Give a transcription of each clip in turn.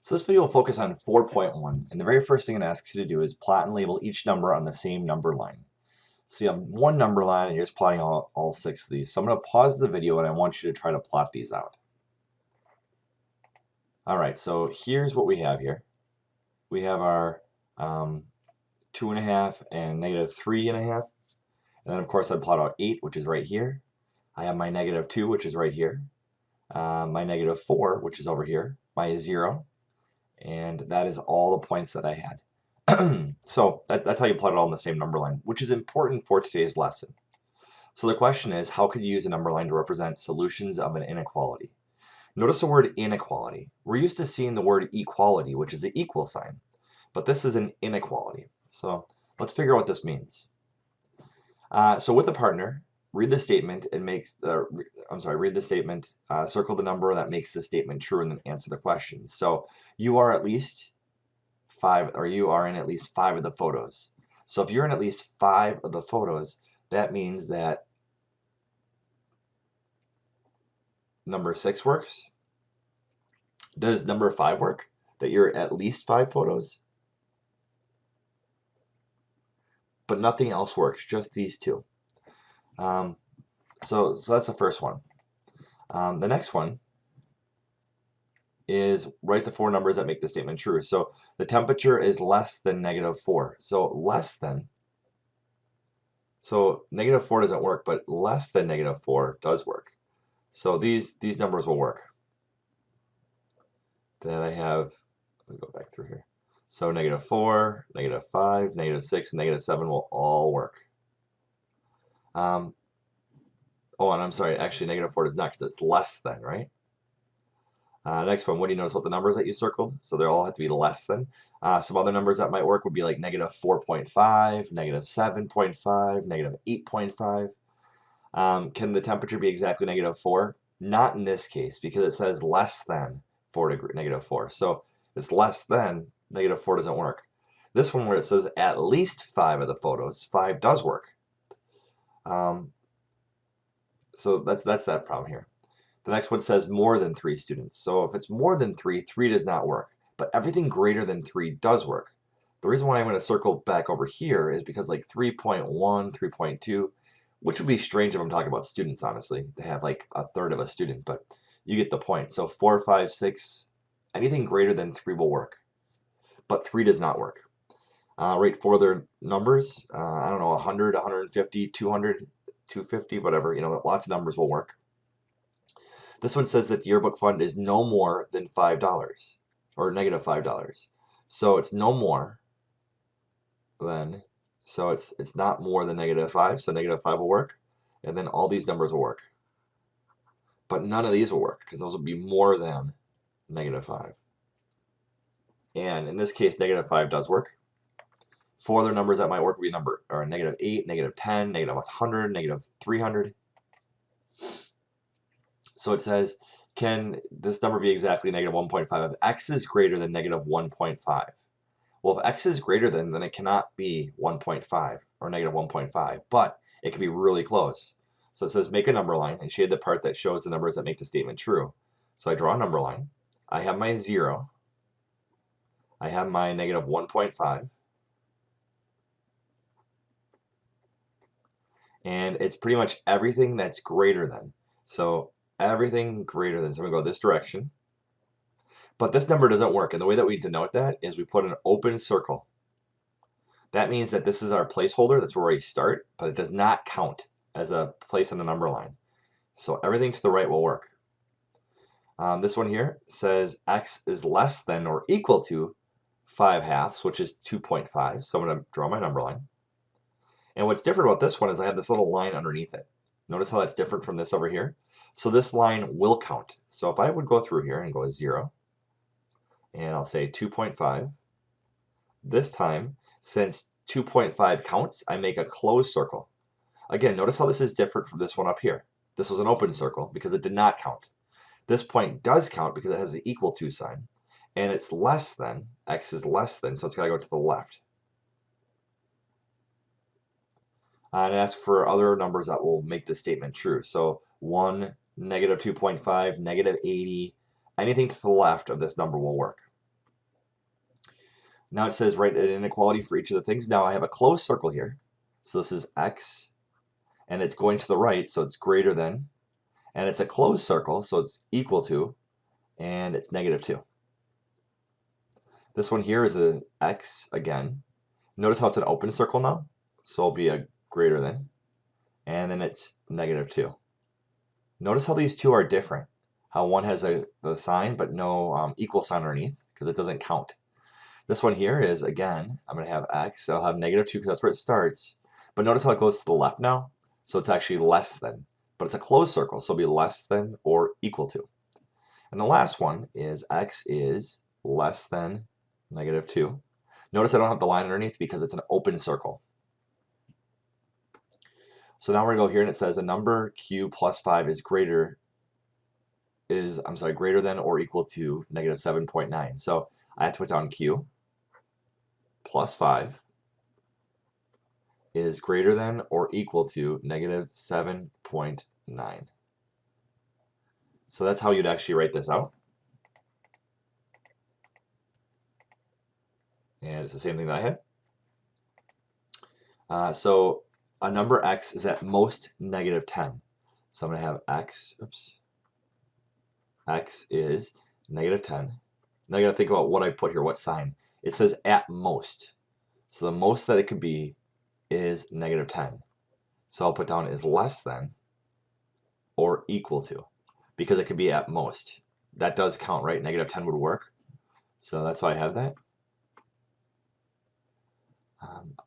So this video will focus on 4.1, and the very first thing it asks you to do is plot and label each number on the same number line. So you have one number line and you're just plotting all six of these. So I'm going to pause the video and I want you to try to plot these out. All right, so here's what we have here. We have our 2.5 and negative 3.5. And then of course I plot out 8, which is right here. I have my negative 2, which is right here. My negative 4, which is over here. My 0. And that is all the points that I had. So that's how you plot it all in the same number line, which is important for today's lesson. So the question is, how could you use a number line to represent solutions of an inequality? Notice the word inequality. We're used to seeing the word equality, which is the equal sign, but this is an inequality. So let's figure out what this means. So with a partner, read the statement and read the statement, circle the number that makes the statement true, and then answer the question. So you are at least 5, or you are in at least 5 of the photos. So if you're in at least 5 of the photos, that means that number 6 works. Does number 5 work? That you're at least 5 photos? But nothing else works, just these two. So that's the first one. The next one is write the 4 numbers that make the statement true. So the temperature is less than negative 4. So less than. So negative 4 doesn't work, but less than negative 4 does work. So these numbers will work. Then I have, let me go back through here. So negative 4, negative 5, negative 6, and negative 7 will all work. Oh, and I'm sorry, actually negative 4 does not, because it's less than, right? Next one, what do you notice about the numbers that you circled? So they all have to be less than. Some other numbers that might work would be like negative 4.5, negative 7.5, negative 8.5. Can the temperature be exactly negative 4? Not in this case, because it says less than negative 4. So it's less than, negative 4 doesn't work. This one where it says at least 5 of the photos, 5 does work. So that's that problem here. The next one says more than 3 students. So if it's more than 3, 3 does not work. But everything greater than 3 does work. The reason why I'm going to circle back over here is because like 3.1, 3.2, which would be strange if I'm talking about students, honestly. They have like a third of a student, but you get the point. So 4, 5, 6, anything greater than 3 will work. But 3 does not work. Rate 4 other numbers. I don't know, 100, 150, 200, 250, whatever. You know, lots of numbers will work. This one says that the yearbook fund is no more than $5 or negative $5. So it's no more than, so it's not more than negative 5, so negative 5 will work. And then all these numbers will work. But none of these will work because those will be more than negative 5. And in this case, negative 5 does work. 4 other numbers that might work would be negative 8, negative 10, negative 100, negative 300. So it says, can this number be exactly negative 1.5 if x is greater than negative 1.5? Well, if x is greater than, then it cannot be 1.5 or negative 1.5, but it can be really close. So it says make a number line and shade the part that shows the numbers that make the statement true. So I draw a number line. I have my 0. I have my negative 1.5. And it's pretty much everything that's greater than. So everything greater than. So I'm going to go this direction. But this number doesn't work. And the way that we denote that is we put an open circle. That means that this is our placeholder. That's where we start. But it does not count as a place on the number line. So everything to the right will work. This one here says x is less than or equal to 5/2, which is 2.5. So I'm going to draw my number line. And what's different about this one is I have this little line underneath it. Notice how that's different from this over here? So this line will count. So if I would go through here and go 0, and I'll say 2.5, this time, since 2.5 counts, I make a closed circle. Again, notice how this is different from this one up here. This was an open circle because it did not count. This point does count because it has the equal to sign. And it's less than, x is less than, so it's got to go to the left. And ask for other numbers that will make this statement true. So 1, negative 2.5, negative 80, anything to the left of this number will work. Now it says write an inequality for each of the things. Now I have a closed circle here. So this is x, and it's going to the right, so it's greater than. And it's a closed circle, so it's equal to, and it's -2. This one here is a x again. Notice how it's an open circle now, so it'll be a greater than, and then it's -2. Notice how these two are different. How one has the sign but no equal sign underneath because it doesn't count. This one here is, again, I'm going to have x. I'll have -2 because that's where it starts. But notice how it goes to the left now. So it's actually less than. But it's a closed circle, so it'll be less than or equal to. And the last one is x is less than -2. Notice I don't have the line underneath because it's an open circle. So now we're going to go here and it says a number q plus 5 is greater than or equal to -7.9. So I have to put down q plus 5 is greater than or equal to -7.9. So that's how you'd actually write this out. And it's the same thing that I had. So a number x is at most -10. So I'm going to have x is -10. Now you got to think about what I put here, what sign. It says at most. So the most that it could be is -10. So I'll put down is less than or equal to, because it could be at most. That does count, right? -10 would work. So that's why I have that.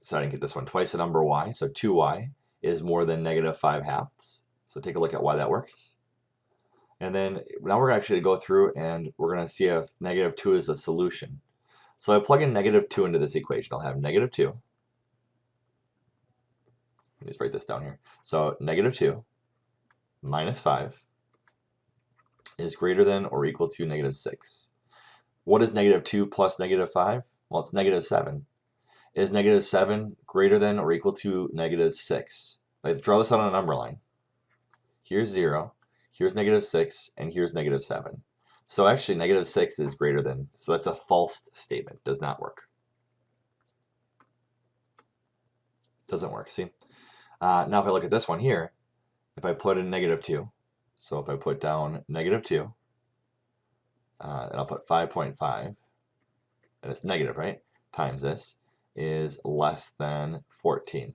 So I didn't get this one. Twice the number y, so 2y is more than -5/2. So take a look at why that works. And then now we're actually going to go through and we're going to see if -2 is a solution. So I plug in -2 into this equation. I'll have -2. Let me just write this down here. So -2 minus 5 is greater than or equal to -6. What is -2 plus -5? Well, it's -7. Is -7 greater than or equal to -6? I draw this out on a number line. Here's 0, here's -6, and here's -7. So actually -6 is greater than, so that's a false statement, does not work. Doesn't work, see? Now if I look at this one here, if I put in -2, so if I put down -2, and I'll put 5.5, and it's negative, right? Times this is less than 14.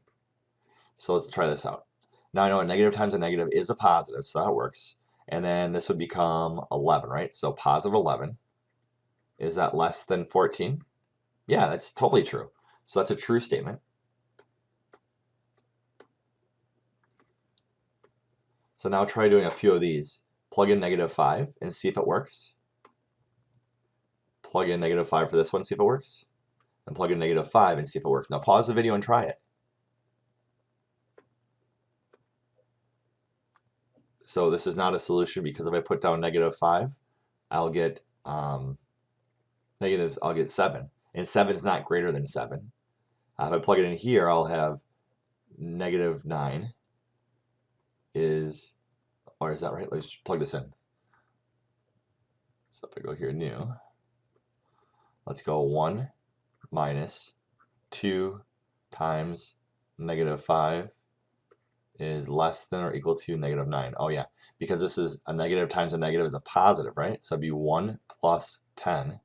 So let's try this out. Now I know a negative times a negative is a positive, so that works. And then this would become 11, right? So positive 11. Is that less than 14? Yeah, that's totally true. So that's a true statement. So now try doing a few of these. Plug in -5 and see if it works. Plug in -5 for this one, see if it works. And plug in -5 and see if it works. Now pause the video and try it. So this is not a solution because if I put down -5, I'll get I'll get 7. And 7 is not greater than 7. If I plug it in here, I'll have -9 is, or is that right? Let's plug this in. So if I go here, new, let's go 1 minus 2 times -5 is less than or equal to -9. Oh yeah, because this is a negative times a negative is a positive, right? So it'd be 1 plus 10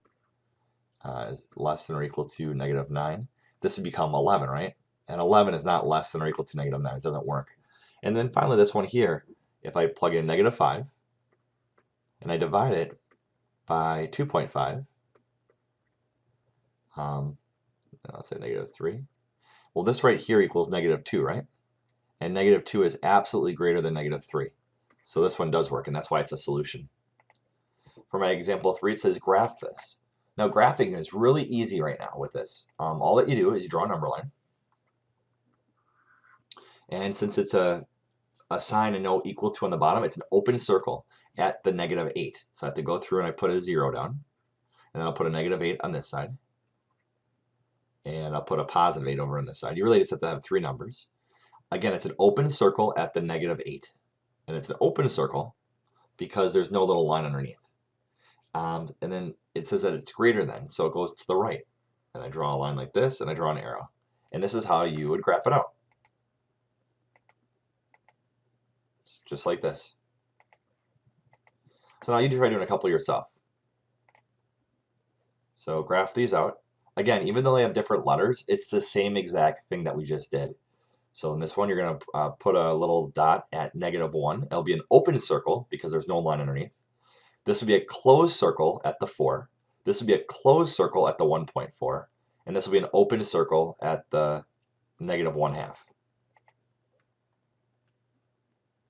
is less than or equal to -9. This would become 11, right? And 11 is not less than or equal to -9. It doesn't work. And then finally this one here, if I plug in -5 and I divide it by 2.5, I'll say -3. Well, this right here equals -2, right? And -2 is absolutely greater than -3. So this one does work, and that's why it's a solution. For my example 3, it says graph this. Now graphing is really easy right now with this. All that you do is you draw a number line. And since it's a sign and no equal to on the bottom, it's an open circle at the -8. So I have to go through and I put a 0 down. And then I'll put a -8 on this side. And I'll put a +8 over on this side. You really just have to have 3 numbers. Again, it's an open circle at the -8. And it's an open circle because there's no little line underneath. And then it says that it's greater than, so it goes to the right. and I draw a line like this, and I draw an arrow. And this is how you would graph it out. Just like this. So now you try doing a couple yourself. So graph these out. Again, even though they have different letters, it's the same exact thing that we just did. So in this one, you're going to put a little dot at -1. It'll be an open circle because there's no line underneath. This would be a closed circle at the 4. This would be a closed circle at the 1.4. And this will be an open circle at the -1/2.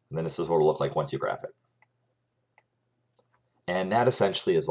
And then this is what it'll look like once you graph it. And that essentially is